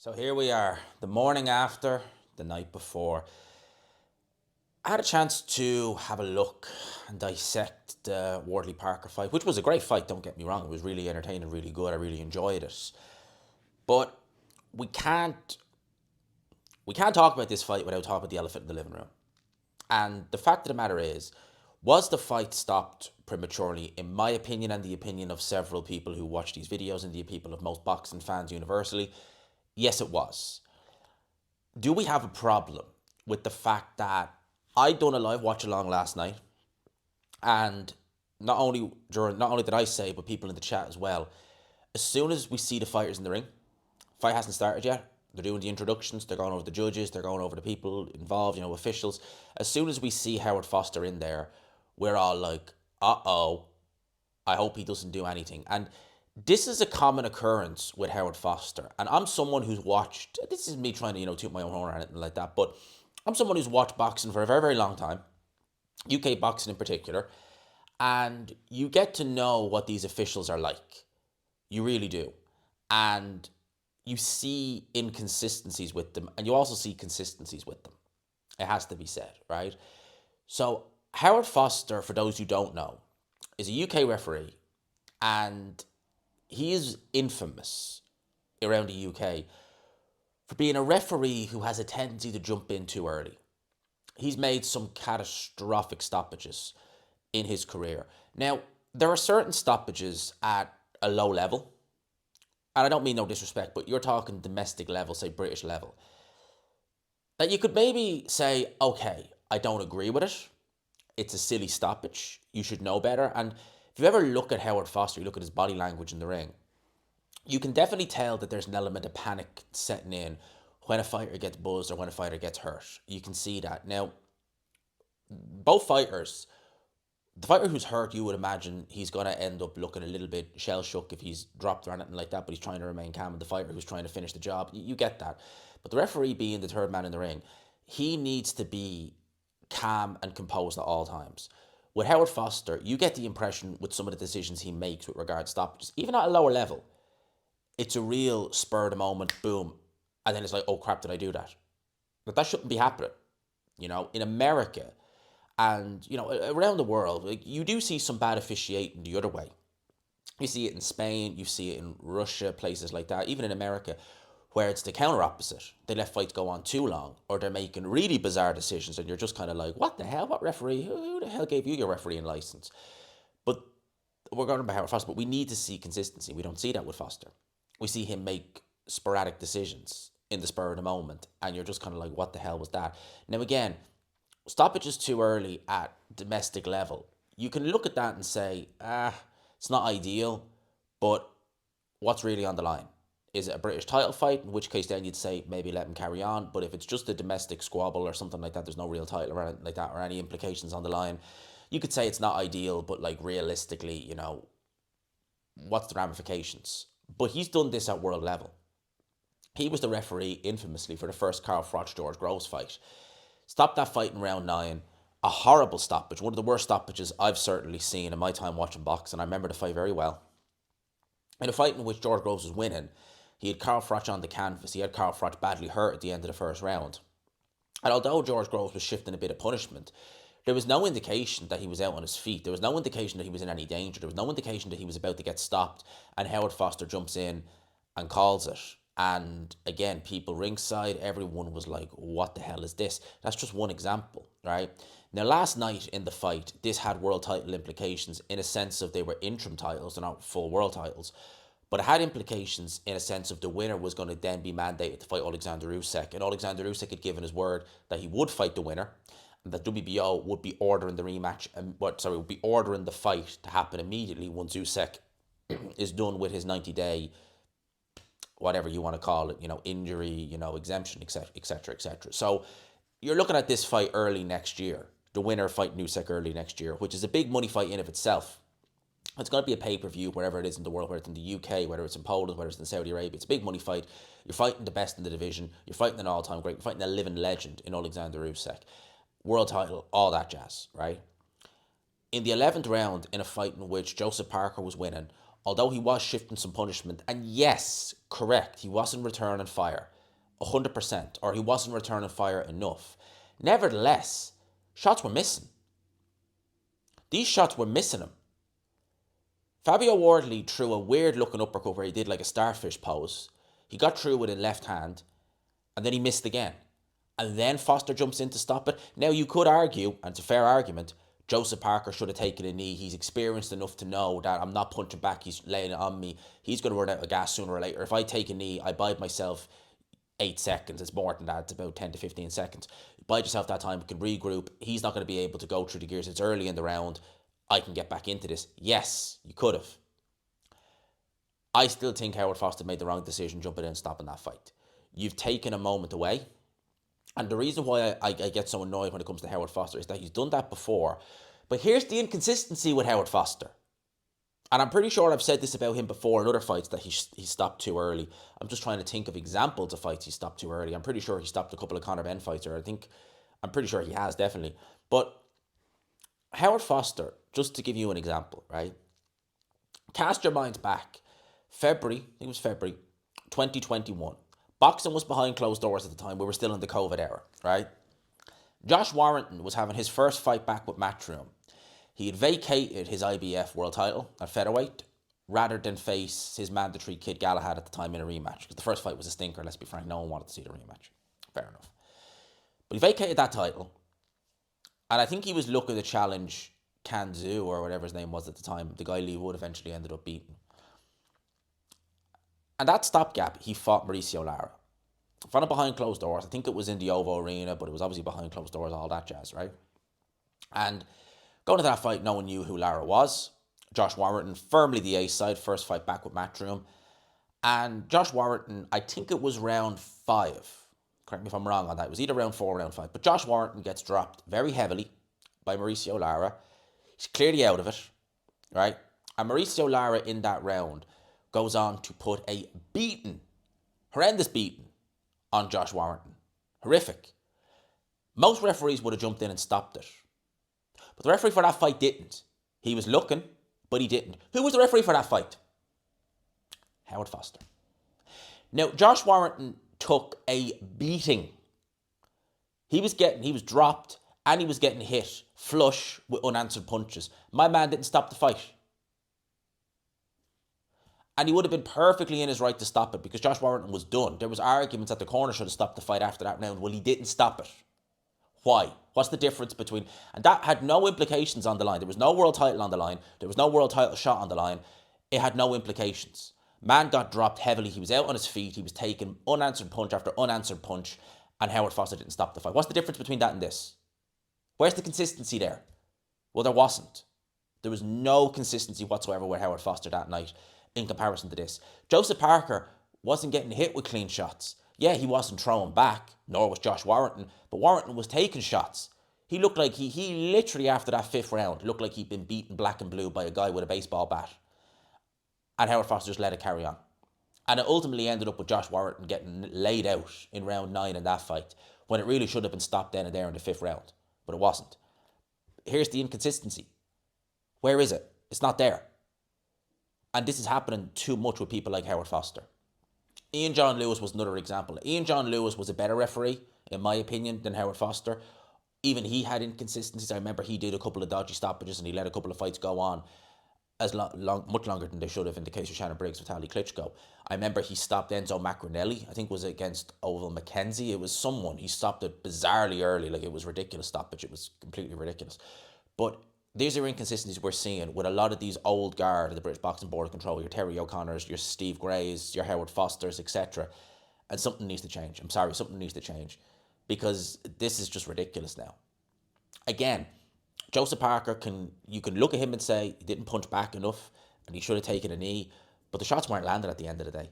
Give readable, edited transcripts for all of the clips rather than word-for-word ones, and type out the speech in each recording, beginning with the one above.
So here we are, the morning after, the night before. I had a chance to have a look and dissect the Wardley Parker fight, which was a great fight, don't get me wrong. It was really entertaining, really good. I really enjoyed it. But we can't we can't talk about this fight without talking about the elephant in the living room. And the fact of the matter is, was the fight stopped prematurely, in my opinion and the opinion of several people who watch these videos and the people of most boxing fans universally? Yes, it was. Do we have a problem with the fact that I done a live watch along last night, and not only did I say, but people in the chat as well, as soon as we see the fighters in the ring, fight hasn't started yet. They're doing the introductions, they're going over the judges, they're going over the people involved, officials. As soon as we see Howard Foster in there, we're all like, uh-oh, I hope he doesn't do anything. And this is a common occurrence with Howard Foster. And I'm someone who's watched, this is me trying to, toot my own horn or anything like that, but I'm someone who's watched boxing for a very, very long time, UK boxing in particular, and you get to know what these officials are like. You really do. And you see inconsistencies with them, and you also see consistencies with them. It has to be said, right? So, Howard Foster, for those who don't know, is a UK referee, and he is infamous around the UK for being a referee who has a tendency to jump in too early. He's made some catastrophic stoppages in his career. Now, there are certain stoppages at a low level, and I don't mean no disrespect, but you're talking domestic level, say British level, that you could maybe say, okay, I don't agree with it. It's a silly stoppage. You should know better. And if you ever look at Howard Foster, you look at his body language in the ring, you can definitely tell that there's an element of panic setting in when a fighter gets buzzed or when a fighter gets hurt. You can see that. Now, both fighters, the fighter who's hurt, you would imagine he's going to end up looking a little bit shell shook if he's dropped or anything like that, but he's trying to remain calm. And the fighter who's trying to finish the job, you get that. But the referee, being the third man in the ring, he needs to be calm and composed at all times. With Howard Foster, you get the impression with some of the decisions he makes with regard to stoppages, even at a lower level, it's a real spur of the moment, boom, and then it's like, oh crap, did I do that? But that shouldn't be happening. In America and around the world, like, you do see some bad officiating the other way. You see it in Spain, you see it in Russia, places like that, even in America, where it's the counter opposite. They let fights go on too long, or they're making really bizarre decisions, and you're just kind of like, what the hell? What referee? Who the hell gave you your refereeing license? But we're going to Howard Foster, but we need to see consistency. We don't see that with Foster. We see him make sporadic decisions in the spur of the moment, and you're just kind of like, what the hell was that? Now, again, stoppages too early at domestic level, you can look at that and say, it's not ideal, but what's really on the line? Is it a British title fight? In which case, then you'd say maybe let him carry on. But if it's just a domestic squabble or something like that, there's no real title or anything like that, or any implications on the line, you could say it's not ideal, but like realistically, what's the ramifications? But he's done this at world level. He was the referee infamously for the first Carl Froch George Groves fight. Stopped that fight in round 9. A horrible stoppage, one of the worst stoppages I've certainly seen in my time watching boxing. I remember the fight very well. In a fight in which George Groves was winning, he had Carl Froch on the canvas. He had Carl Froch badly hurt at the end of the first round. And although George Groves was shifting a bit of punishment, there was no indication that he was out on his feet. There was no indication that he was in any danger. There was no indication that he was about to get stopped. And Howard Foster jumps in and calls it. And again, people ringside, everyone was like, what the hell is this? That's just one example, right? Now, last night in the fight, this had world title implications in a sense of they were interim titles, they're not full world titles. But it had implications in a sense of the winner was going to then be mandated to fight Alexander Usyk. And Alexander Usyk had given his word that he would fight the winner, and that WBO would be ordering the rematch, and would be ordering the fight to happen immediately once Usyk is done with his 90-day, whatever you want to call it, injury, exemption, etc., etc., etc. So you're looking at this fight early next year, the winner fighting Usyk early next year, which is a big money fight in of itself. It's going to be a pay-per-view wherever it is in the world, whether it's in the UK, whether it's in Poland, whether it's in Saudi Arabia. It's a big money fight. You're fighting the best in the division. You're fighting an all-time great. You're fighting a living legend in Alexander Usyk. World title, all that jazz, right? In the 11th round, in a fight in which Joseph Parker was winning, although he was shifting some punishment, and yes, correct, he wasn't returning fire 100%, or he wasn't returning fire enough. Nevertheless, shots were missing. These shots were missing him. Fabio Wardley threw a weird looking uppercut where he did like a starfish pose. He got through with a left hand, and then he missed again. And then Foster jumps in to stop it. Now you could argue, and it's a fair argument, Joseph Parker should have taken a knee. He's experienced enough to know that I'm not punching back, he's laying it on me. He's going to run out of gas sooner or later. If I take a knee, I bide myself 8 seconds. It's more than that. It's about 10 to 15 seconds. Bide yourself that time, you can regroup. He's not going to be able to go through the gears. It's early in the round. I can get back into this. Yes, you could have. I still think Howard Foster made the wrong decision jumping in and stopping that fight. You've taken a moment away. And the reason why I get so annoyed when it comes to Howard Foster is that he's done that before. But here's the inconsistency with Howard Foster. And I'm pretty sure I've said this about him before in other fights, that he stopped too early. I'm just trying to think of examples of fights he stopped too early. I'm pretty sure he stopped a couple of Conor Benn fights, I'm pretty sure he has, definitely. But Howard Foster, just to give you an example, right? Cast your minds back. February 2021. Boxing was behind closed doors at the time. We were still in the COVID era, right? Josh Warrington was having his first fight back with Matchroom. He had vacated his IBF world title at featherweight rather than face his mandatory Kid Galahad at the time in a rematch. Because the first fight was a stinker, let's be frank. No one wanted to see the rematch. Fair enough. But he vacated that title. And I think he was looking to challenge Kanzu, or whatever his name was at the time. The guy Lee Wood eventually ended up beating. And that stopgap, he fought Mauricio Lara. Fought him behind closed doors. I think it was in the OVO Arena, but it was obviously behind closed doors, all that jazz, right? And going to that fight, no one knew who Lara was. Josh Warrington, firmly the ace side, first fight back with Matchroom. And Josh Warrington, I think it was round 5. Correct me if I'm wrong on that. It was either round 4 or round 5. But Josh Warrington gets dropped very heavily by Mauricio Lara. He's clearly out of it, right? And Mauricio Lara in that round goes on to put a beating, horrendous beating, on Josh Warrington. Horrific. Most referees would have jumped in and stopped it. But the referee for that fight didn't. He was looking, but he didn't. Who was the referee for that fight? Howard Foster. Now, Josh Warrington took a beating. He was dropped, and he was getting hit flush with unanswered punches. My man didn't stop the fight. And he would have been perfectly in his right to stop it, because Josh Warrington was done. There was arguments that the corner should have stopped the fight after that round. Well, he didn't stop it. Why? What's the difference between... And that had no implications on the line. There was no world title on the line. There was no world title shot on the line. It had no implications. Man got dropped heavily. He was out on his feet. He was taking unanswered punch after unanswered punch. And Howard Foster didn't stop the fight. What's the difference between that and this? Where's the consistency there? Well, there wasn't. There was no consistency whatsoever with Howard Foster that night in comparison to this. Joseph Parker wasn't getting hit with clean shots. Yeah, he wasn't throwing back, nor was Josh Warrington, but Warrington was taking shots. He looked like he literally, after that 5th round, looked like he'd been beaten black and blue by a guy with a baseball bat. And Howard Foster just let it carry on. And it ultimately ended up with Josh Warrington getting laid out in round 9 in that fight, when it really should have been stopped then and there in the 5th round. But it wasn't. Here's the inconsistency. Where is it? It's not there. And this is happening too much with people like Howard Foster. Ian John Lewis was another example. Ian John Lewis was a better referee, in my opinion, than Howard Foster. Even he had inconsistencies. I remember he did a couple of dodgy stoppages and he let a couple of fights go on much longer than they should have in the case of Shannon Briggs with Vitaly Klitschko. I remember he stopped Enzo Macronelli. I think it was against Oval McKenzie. It was someone. He stopped it bizarrely early. Like, it was ridiculous stoppage. It was completely ridiculous. But these are inconsistencies we're seeing with a lot of these old guard of the British Boxing Board of Control, your Terry O'Connors, your Steve Grays, your Howard Fosters, etc. And something needs to change. I'm sorry, something needs to change, because this is just ridiculous now. Again, Joseph Parker, you can look at him and say he didn't punch back enough and he should have taken a knee, but the shots weren't landing at the end of the day.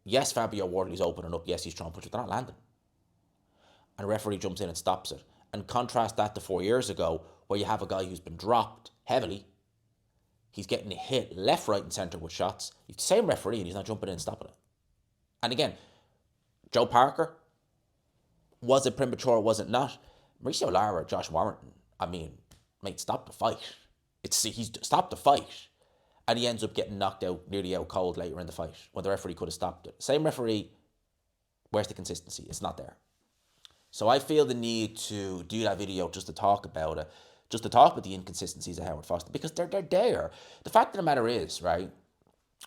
Yes, Fabio Wardley's opening up. Yes, he's throwing punches, but they're not landing. And a referee jumps in and stops it. And contrast that to 4 years ago, where you have a guy who's been dropped heavily. He's getting hit left, right, and centre with shots. He's the same referee, and he's not jumping in and stopping it. And again, Joe Parker, was it premature, was it not? Mauricio Lara, Josh Warrington, I mean, mate, stop the fight. He's stopped the fight. and he ends up getting knocked out, nearly out cold later in the fight when the referee could have stopped it. Same referee, where's the consistency? It's not there. So I feel the need to do that video just to talk about it, just to talk about the inconsistencies of Howard Foster, because they're there. The fact of the matter is, right,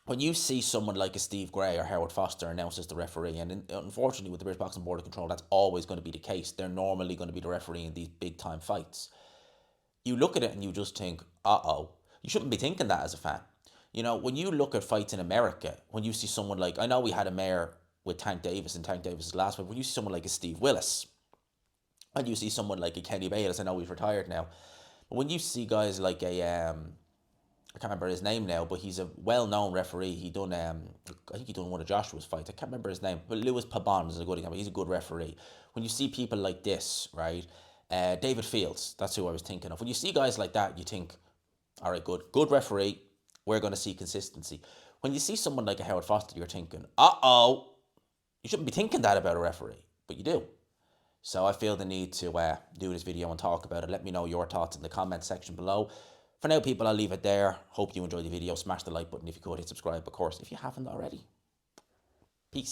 when you see someone like a Steve Gray or Howard Foster announced as the referee, and unfortunately with the British Boxing Board of Control, that's always going to be the case. They're normally going to be the referee in these big time fights. You look at it and you just think, uh-oh. You shouldn't be thinking that as a fan. You know, when you look at fights in America, when you see someone like, I know we had a mayor with Tank Davis in Tank Davis's last fight, when you see someone like a Steve Willis, and you see someone like a Kenny Bayless, I know he's retired now, but when you see guys like I can't remember his name now, but he's a well-known referee. He done, I think he done one of Joshua's fights. I can't remember his name, but Louis Pabon is a good example. He's a good referee. When you see people like this, right? David Fields, that's who I was thinking of. When you see guys like that, you think, all right, good referee. We're going to see consistency. When you see someone like a Howard Foster, you're thinking, uh-oh. You shouldn't be thinking that about a referee, but you do. So I feel the need to do this video and talk about it. Let me know your thoughts in the comment section below. For now, people, I'll leave it there. Hope you enjoyed the video. Smash the like button if you could. Hit subscribe, of course, if you haven't already. Peace.